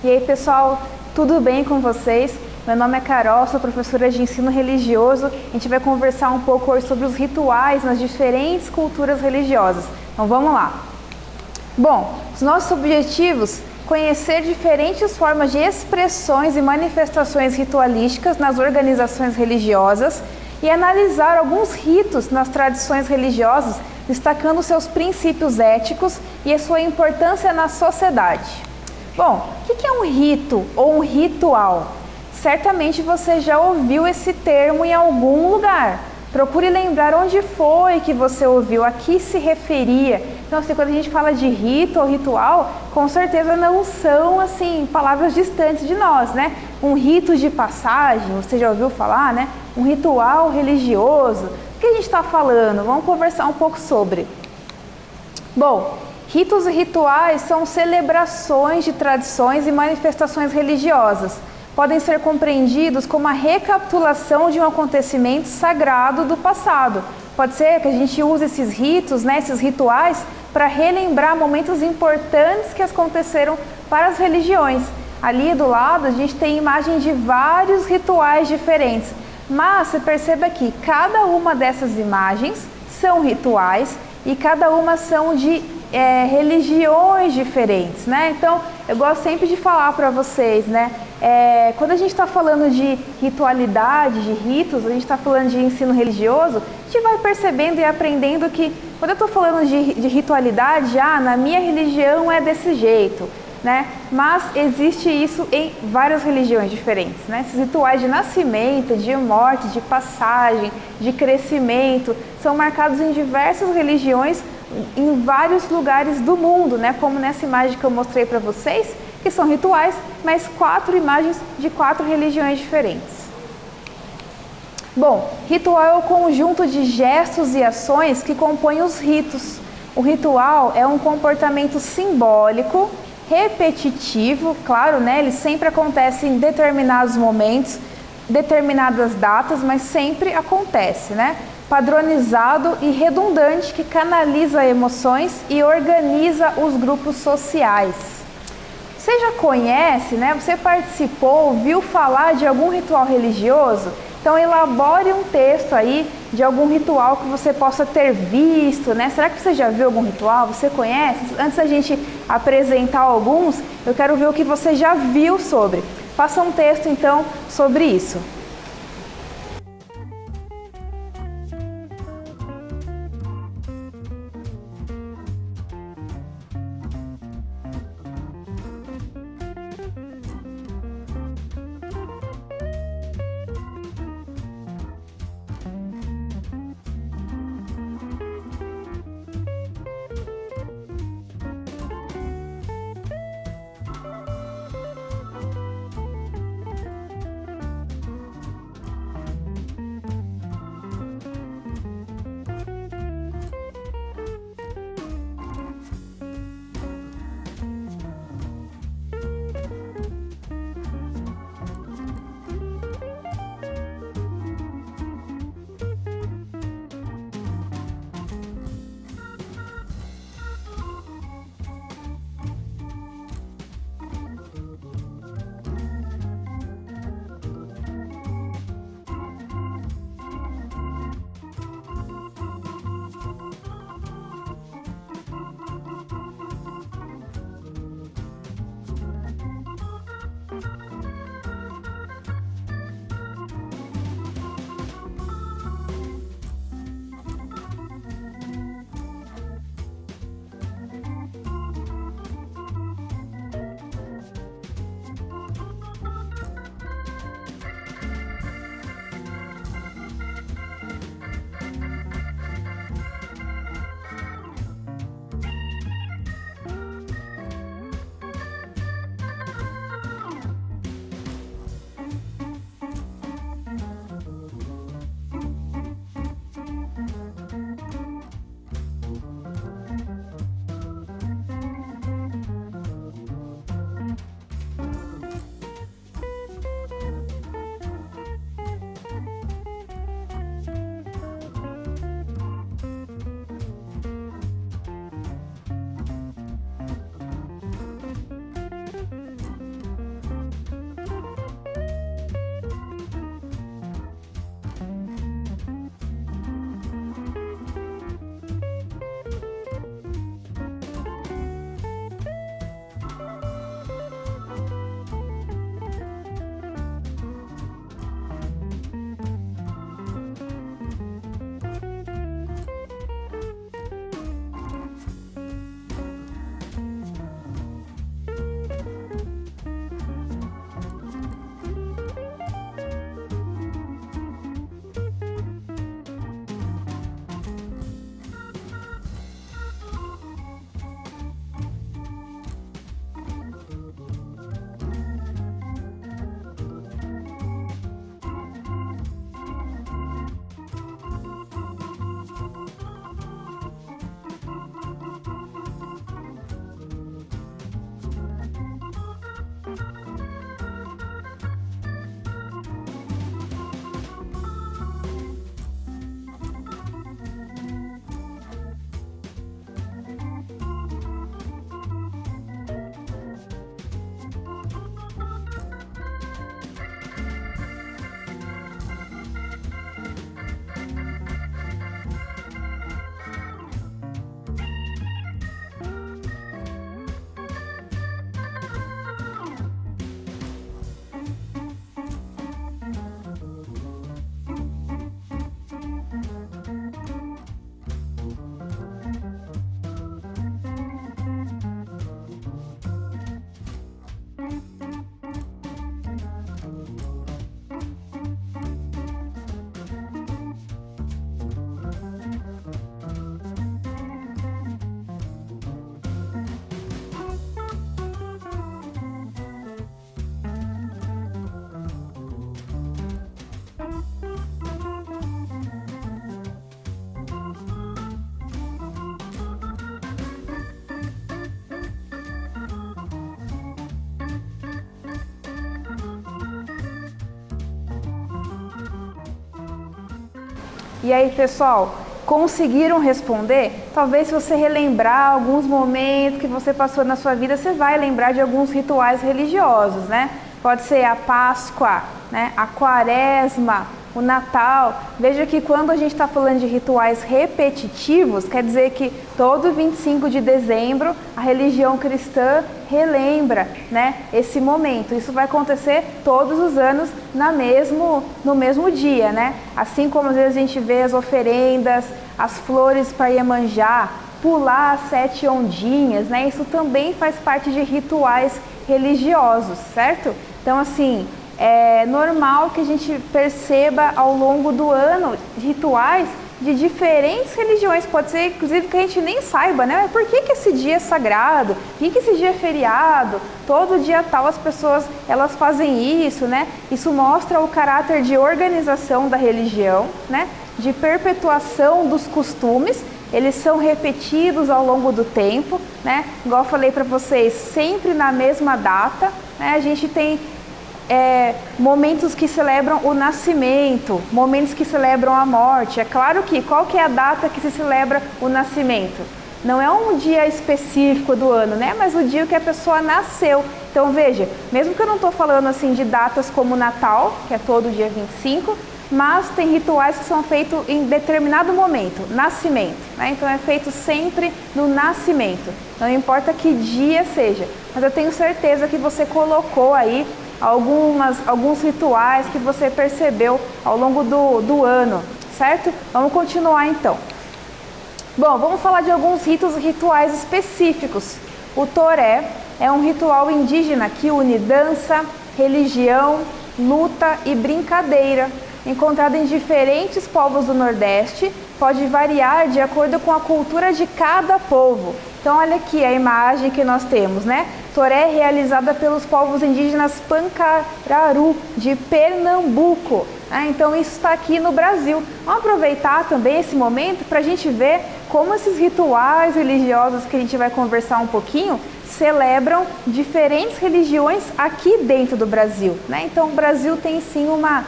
E aí, pessoal, tudo bem com vocês? Meu nome é Carol, sou professora de ensino religioso. A gente vai conversar um pouco hoje sobre os rituais nas diferentes culturas religiosas. Então vamos lá. Bom, os nossos objetivos: conhecer diferentes formas de expressões e manifestações ritualísticas nas organizações religiosas e analisar alguns ritos nas tradições religiosas, destacando seus princípios éticos e a sua importância na sociedade. Bom, o que é um rito ou um ritual? Certamente você já ouviu esse termo em algum lugar. Procure lembrar onde foi que você ouviu, a que se referia. Então, assim, quando a gente fala de rito ou ritual, com certeza não são, assim, palavras distantes de nós, né? Um rito de passagem, você já ouviu falar, né? Um ritual religioso. O que a gente está falando? Vamos conversar um pouco sobre. Bom, ritos e rituais são celebrações de tradições e manifestações religiosas. Podem ser compreendidos como a recapitulação de um acontecimento sagrado do passado. Pode ser que a gente use esses ritos, né, esses rituais, para relembrar momentos importantes que aconteceram para as religiões. Ali do lado a gente tem imagem de vários rituais diferentes, mas você perceba que cada uma dessas imagens são rituais e cada uma são de religiões diferentes, né? Então, eu gosto sempre de falar para vocês, né? Quando a gente está falando de ritualidade, de ritos, a gente está falando de ensino religioso, a gente vai percebendo e aprendendo que, quando eu estou falando de ritualidade, na minha religião é desse jeito, né? Mas existe isso em várias religiões diferentes, né? Esses rituais de nascimento, de morte, de passagem, de crescimento, são marcados em diversas religiões, em vários lugares do mundo, né? Como nessa imagem que eu mostrei para vocês, que são rituais, mas 4 imagens de 4 religiões diferentes. Bom, ritual é o conjunto de gestos e ações que compõem os ritos. O ritual é um comportamento simbólico, repetitivo, claro, né? Ele sempre acontece em determinados momentos, determinadas datas, mas sempre acontece, né? Padronizado e redundante, que canaliza emoções e organiza os grupos sociais. Você já conhece, né? Você participou, ouviu falar de algum ritual religioso? Então elabore um texto aí de algum ritual que você possa ter visto, né? Será que você já viu algum ritual? Você conhece? Antes da gente apresentar alguns, eu quero ver o que você já viu sobre. Faça um texto então sobre isso. E aí, pessoal, conseguiram responder? Talvez se você relembrar alguns momentos que você passou na sua vida, você vai lembrar de alguns rituais religiosos, né? Pode ser a Páscoa, né? A Quaresma, o Natal. Veja que quando a gente está falando de rituais repetitivos, quer dizer que todo 25 de dezembro a religião cristã relembra, né, esse momento. Isso vai acontecer todos os anos no mesmo dia, né? Assim como às vezes a gente vê as oferendas, as flores para Iemanjá, pular as 7 ondinhas, né? Isso também faz parte de rituais religiosos, certo? Então, assim, é normal que a gente perceba ao longo do ano rituais de diferentes religiões. Pode ser, inclusive, que a gente nem saiba, né? Por que esse dia é sagrado? Por que esse dia é feriado? Todo dia tal as pessoas, elas fazem isso, né? Isso mostra o caráter de organização da religião, né? De perpetuação dos costumes. Eles são repetidos ao longo do tempo, né? Igual eu falei para vocês, sempre na mesma data, né? A gente tem momentos que celebram o nascimento, momentos que celebram a morte. É claro que qual que é a data que se celebra o nascimento? Não é um dia específico do ano, né? Mas o dia que a pessoa nasceu. Então veja, mesmo que eu não estou falando assim de datas como o Natal, que é todo dia 25, mas tem rituais que são feitos em determinado momento, nascimento, né? Então é feito sempre no nascimento, não importa que dia seja. Mas eu tenho certeza que você colocou aí alguns rituais que você percebeu ao longo do ano, certo? Vamos continuar então. Bom, vamos falar de alguns rituais específicos. O toré é um ritual indígena que une dança, religião, luta e brincadeira. Encontrado em diferentes povos do Nordeste, pode variar de acordo com a cultura de cada povo. Então olha aqui a imagem que nós temos, né? Toré realizada pelos povos indígenas Pancararu, de Pernambuco. Então isso está aqui no Brasil. Vamos aproveitar também esse momento para a gente ver como esses rituais religiosos que a gente vai conversar um pouquinho celebram diferentes religiões aqui dentro do Brasil, né? Então o Brasil tem sim uma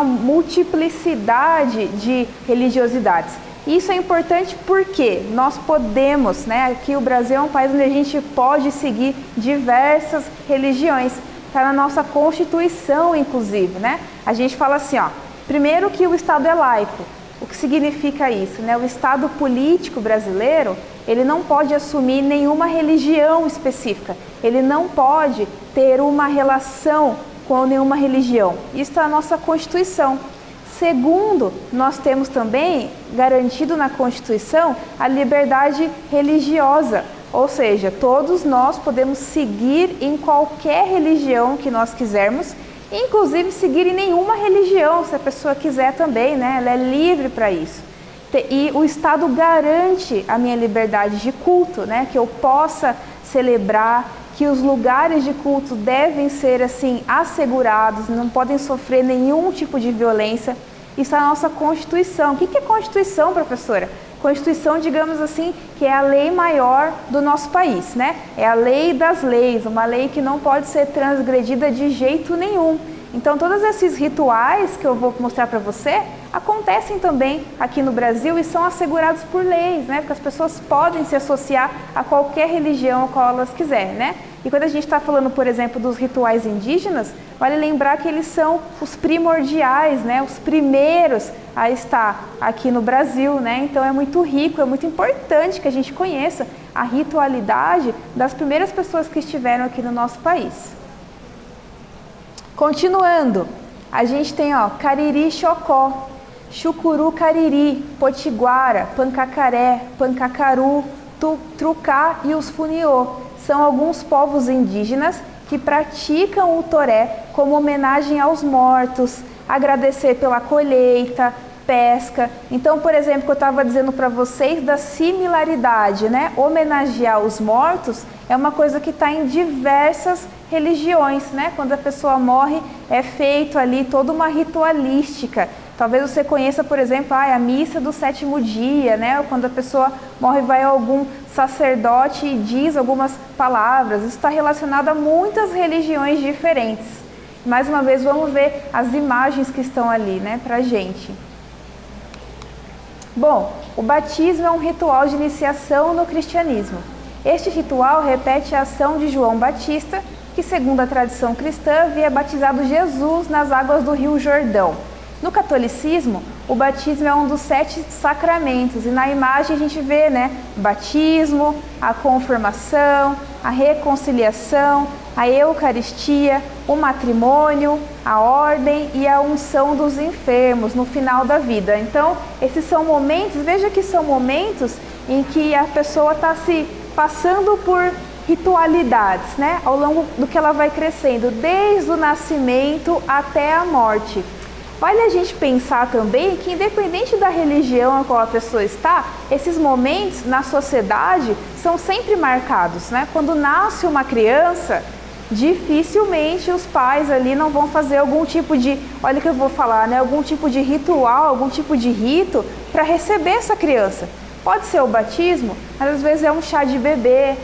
multiplicidade de religiosidades. Isso é importante porque nós podemos, né? Aqui o Brasil é um país onde a gente pode seguir diversas religiões. Está na nossa Constituição, inclusive, né? A gente fala assim, ó, primeiro que o Estado é laico. O que significa isso, né? O Estado político brasileiro, ele não pode assumir nenhuma religião específica. Ele não pode ter uma relação com nenhuma religião. Isso está na nossa Constituição. Segundo, nós temos também garantido na Constituição a liberdade religiosa, ou seja, todos nós podemos seguir em qualquer religião que nós quisermos, inclusive seguir em nenhuma religião, se a pessoa quiser também, né? Ela é livre para isso. E o Estado garante a minha liberdade de culto, né? Que eu possa celebrar, que os lugares de culto devem ser assim assegurados, não podem sofrer nenhum tipo de violência. Isso é a nossa Constituição. O que é Constituição, professora? Constituição, digamos assim, que é a lei maior do nosso país, né? É a lei das leis, uma lei que não pode ser transgredida de jeito nenhum. Então, todos esses rituais que eu vou mostrar para você acontecem também aqui no Brasil e são assegurados por leis, né? Porque as pessoas podem se associar a qualquer religião a qual elas quiserem, né? E quando a gente está falando, por exemplo, dos rituais indígenas, vale lembrar que eles são os primordiais, né? Os primeiros a estar aqui no Brasil, né? Então é muito rico, é muito importante que a gente conheça a ritualidade das primeiras pessoas que estiveram aqui no nosso país. Continuando, a gente tem Cariri Xocó, Chucuru Cariri, Potiguara, Pancacaré, Pancacaru, Trucá e os Funiô. São alguns povos indígenas que praticam o toré como homenagem aos mortos, agradecer pela colheita, pesca. Então, por exemplo, que eu estava dizendo para vocês da similaridade, né? Homenagear os mortos é uma coisa que está em diversas religiões, né? Quando a pessoa morre, é feito ali toda uma ritualística. Talvez você conheça, por exemplo, a missa do 7º dia, né? Ou quando a pessoa morre, vai a algum sacerdote e diz algumas palavras. Isso está relacionado a muitas religiões diferentes. Mais uma vez, vamos ver as imagens que estão ali, né, pra gente. Bom, o batismo é um ritual de iniciação no cristianismo. Este ritual repete a ação de João Batista, que, segundo a tradição cristã, havia batizado Jesus nas águas do Rio Jordão. No catolicismo, o batismo é um dos 7 sacramentos, e na imagem a gente vê, o batismo, a confirmação, a reconciliação, a Eucaristia, o matrimônio, a ordem e a unção dos enfermos no final da vida. Então, esses são momentos, veja que são momentos em que a pessoa está se passando por ritualidades, ao longo do que ela vai crescendo, desde o nascimento até a morte. Vale a gente pensar também que, independente da religião a qual a pessoa está, esses momentos na sociedade são sempre marcados, Quando nasce uma criança, dificilmente os pais ali não vão fazer algum tipo de, olha o que eu vou falar, algum tipo de ritual, algum tipo de rito para receber essa criança. Pode ser o batismo, mas às vezes é um chá de bebê,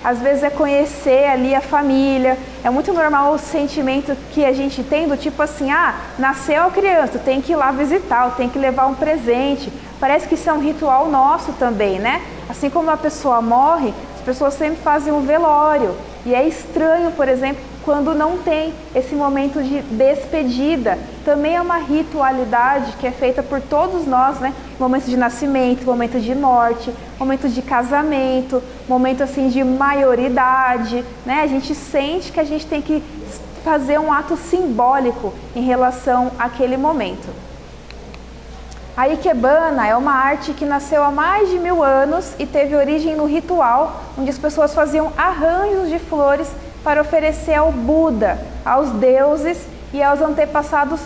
Às vezes é conhecer ali a família. É muito normal o sentimento que a gente tem do tipo assim, nasceu a criança, tem que ir lá visitar, tem que levar um presente. Parece que isso é um ritual nosso também, Assim como a pessoa morre, as pessoas sempre fazem um velório. E é estranho, por exemplo, quando não tem esse momento de despedida. Também é uma ritualidade que é feita por todos nós, Momento de nascimento, momento de morte, momento de casamento, momento assim de maioridade, A gente sente que a gente tem que fazer um ato simbólico em relação àquele momento. A Ikebana é uma arte que nasceu há mais de 1000 anos e teve origem no ritual, onde as pessoas faziam arranjos de flores para oferecer ao Buda, aos deuses e aos antepassados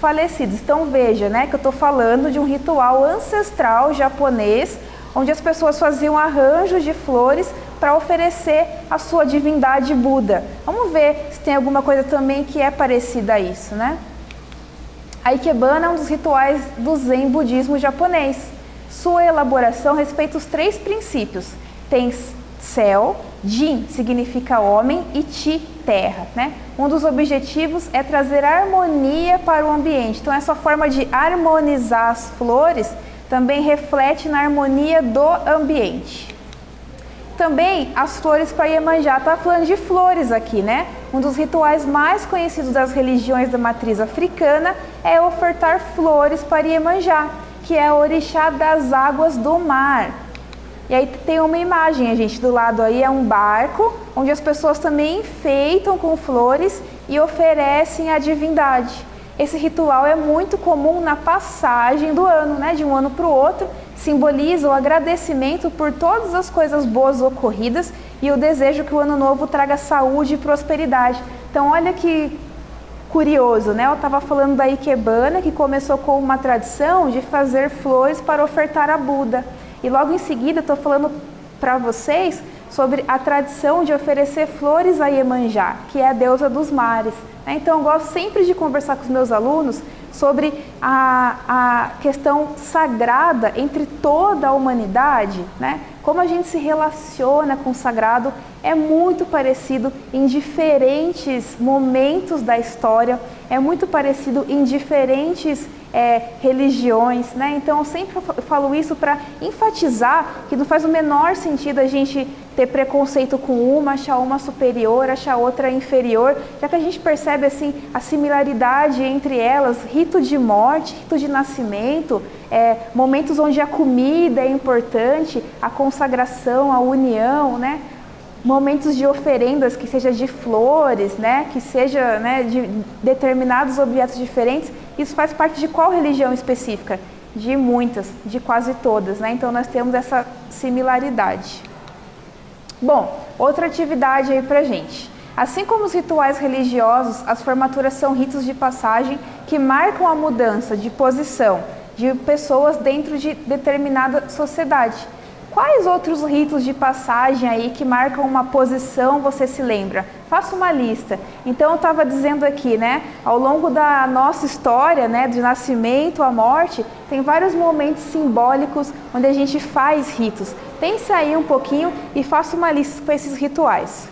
falecidos. Então veja, que eu estou falando de um ritual ancestral japonês, onde as pessoas faziam arranjos de flores para oferecer à sua divindade Buda. Vamos ver se tem alguma coisa também que é parecida a isso, A Ikebana é um dos rituais do Zen budismo japonês. Sua elaboração respeita os 3 princípios. Tem céu, Jin significa homem e Chi, terra, Um dos objetivos é trazer harmonia para o ambiente. Então essa forma de harmonizar as flores também reflete na harmonia do ambiente. Também as flores para Iemanjá, está falando de flores aqui, Um dos rituais mais conhecidos das religiões da matriz africana é ofertar flores para Iemanjá, que é o orixá das águas do mar. E aí tem uma imagem, gente, do lado aí é um barco, onde as pessoas também enfeitam com flores e oferecem à divindade. Esse ritual é muito comum na passagem do ano, de um ano para o outro, simboliza o agradecimento por todas as coisas boas ocorridas e o desejo que o ano novo traga saúde e prosperidade. Então olha que curioso, Eu estava falando da Ikebana, que começou com uma tradição de fazer flores para ofertar a Buda. E logo em seguida estou falando para vocês sobre a tradição de oferecer flores a Iemanjá, que é a deusa dos mares. Então eu gosto sempre de conversar com os meus alunos sobre a questão sagrada entre toda a humanidade, Como a gente se relaciona com o sagrado é muito parecido em diferentes momentos da história, é muito parecido em diferentes religiões, Então eu sempre falo isso para enfatizar que não faz o menor sentido a gente ter preconceito com uma, achar uma superior, achar outra inferior, já que a gente percebe assim a similaridade entre elas, rito de morte, rito de nascimento, momentos onde a comida é importante, a consagração, a união, Momentos de oferendas, que seja de flores, que seja de determinados objetos diferentes. Isso faz parte de qual religião específica? De muitas, de quase todas, Então nós temos essa similaridade. Bom, outra atividade aí pra gente. Assim como os rituais religiosos, as formaturas são ritos de passagem que marcam a mudança de posição de pessoas dentro de determinada sociedade. Quais outros ritos de passagem aí que marcam uma posição você se lembra? Faça uma lista. Então eu estava dizendo aqui, ao longo da nossa história, de nascimento à morte, tem vários momentos simbólicos onde a gente faz ritos. Pense aí um pouquinho e faça uma lista com esses rituais.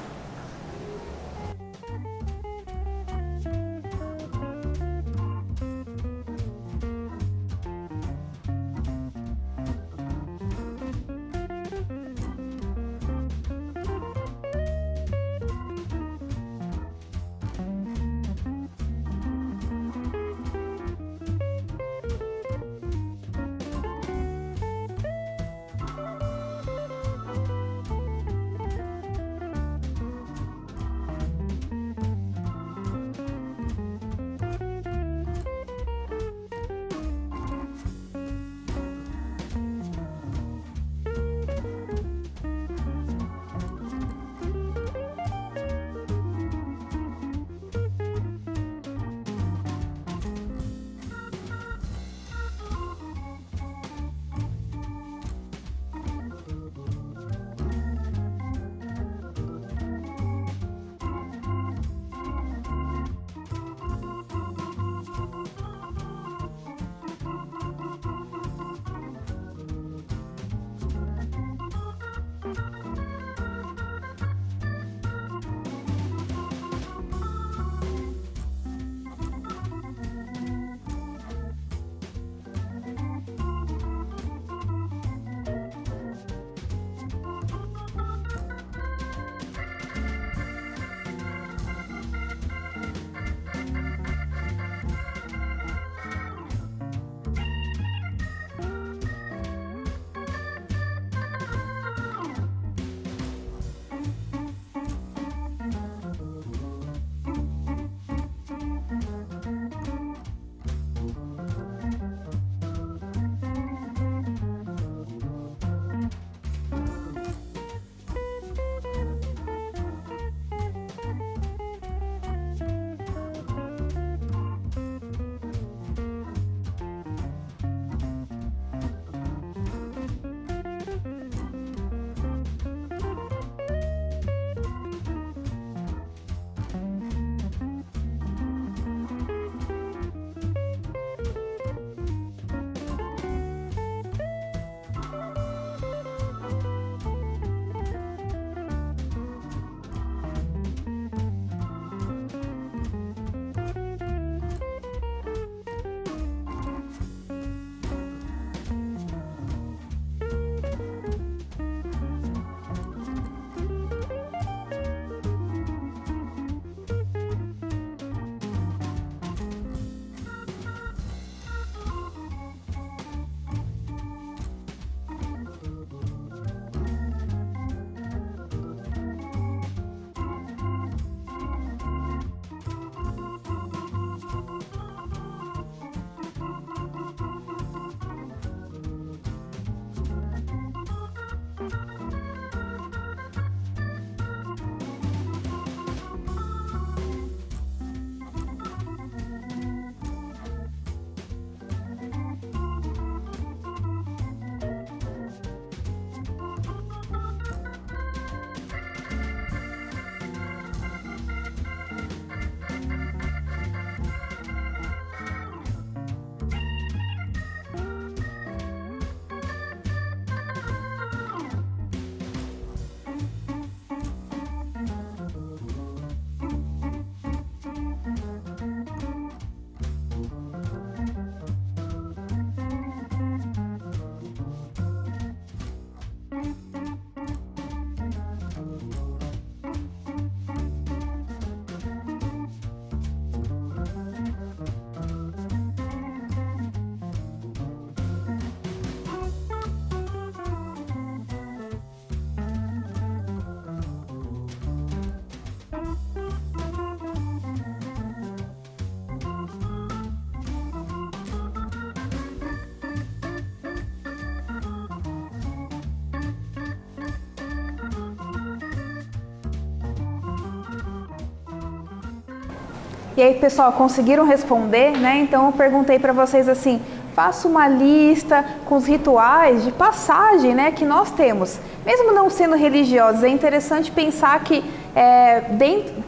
E aí, pessoal, conseguiram responder, né? Então eu perguntei para vocês assim, faça uma lista com os rituais de passagem, né, que nós temos. Mesmo não sendo religiosos, é interessante pensar que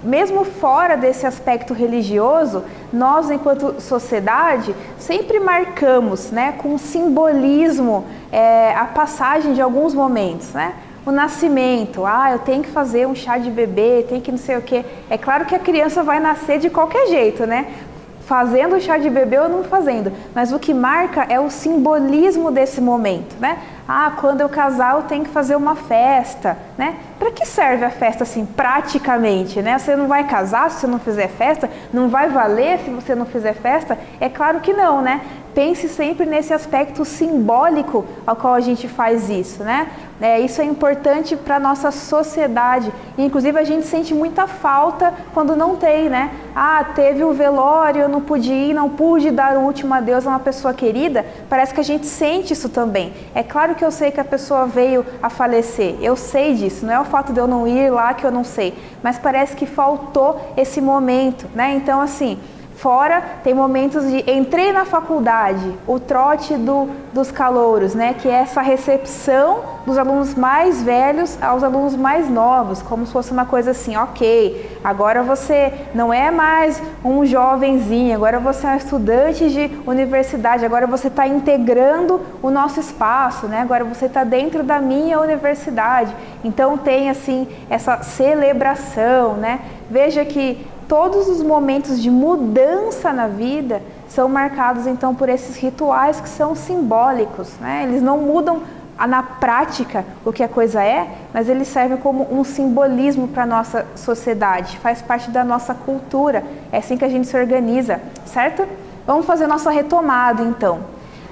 mesmo fora desse aspecto religioso, nós, enquanto sociedade, sempre marcamos, né, com simbolismo a passagem de alguns momentos, né? O nascimento, eu tenho que fazer um chá de bebê, tem que não sei o quê. É claro que a criança vai nascer de qualquer jeito, né? Fazendo o chá de bebê ou não fazendo. Mas o que marca é o simbolismo desse momento, né? Quando eu casar eu tenho que fazer uma festa, né? Para que serve a festa assim, praticamente, né? Você não vai casar se você não fizer festa? Não vai valer se você não fizer festa? É claro que não, né? Pense sempre nesse aspecto simbólico ao qual a gente faz isso, né? Isso é importante para a nossa sociedade. Inclusive, a gente sente muita falta quando não tem, né? Teve o velório, eu não pude ir, não pude dar o último adeus a uma pessoa querida. Parece que a gente sente isso também. É claro que eu sei que a pessoa veio a falecer. Eu sei disso. Não é o fato de eu não ir lá que eu não sei. Mas parece que faltou esse momento, né? Então, assim... Fora, tem momentos de entrei na faculdade, o trote dos calouros, né? Que é essa recepção dos alunos mais velhos aos alunos mais novos, como se fosse uma coisa assim, ok, agora você não é mais um jovenzinho, agora você é um estudante de universidade, agora você está integrando o nosso espaço, né? Agora você está dentro da minha universidade. Então tem assim essa celebração, né? Veja que todos os momentos de mudança na vida são marcados então por esses rituais que são simbólicos, né? Eles não mudam na prática o que a coisa é, mas eles servem como um simbolismo para a nossa sociedade, faz parte da nossa cultura, é assim que a gente se organiza, certo? Vamos fazer nossa retomada então.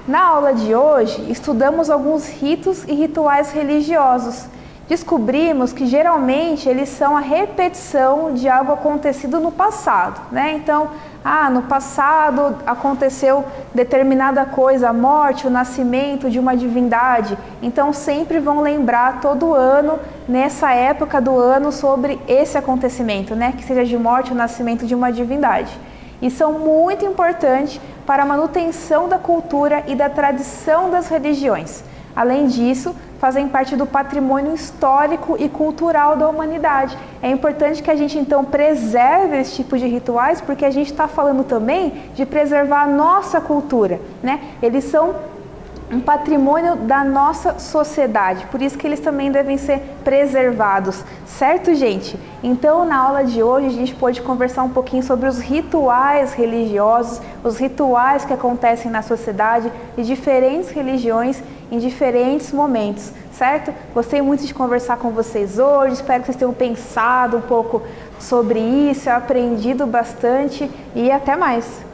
Na aula de hoje, estudamos alguns ritos e rituais religiosos. Descobrimos que geralmente eles são a repetição de algo acontecido no passado, né? Então, no passado aconteceu determinada coisa, a morte, o nascimento de uma divindade. Então, sempre vão lembrar todo ano, nessa época do ano, sobre esse acontecimento, né? Que seja de morte ou nascimento de uma divindade. E são muito importantes para a manutenção da cultura e da tradição das religiões. Além disso, fazem parte do patrimônio histórico e cultural da humanidade. É importante que a gente então preserve esse tipo de rituais, porque a gente está falando também de preservar a nossa cultura, né? Eles são um patrimônio da nossa sociedade, por isso que eles também devem ser preservados, certo, gente? Então, na aula de hoje, a gente pôde conversar um pouquinho sobre os rituais religiosos, os rituais que acontecem na sociedade de diferentes religiões em diferentes momentos, certo? Gostei muito de conversar com vocês hoje, espero que vocês tenham pensado um pouco sobre isso, aprendido bastante e até mais!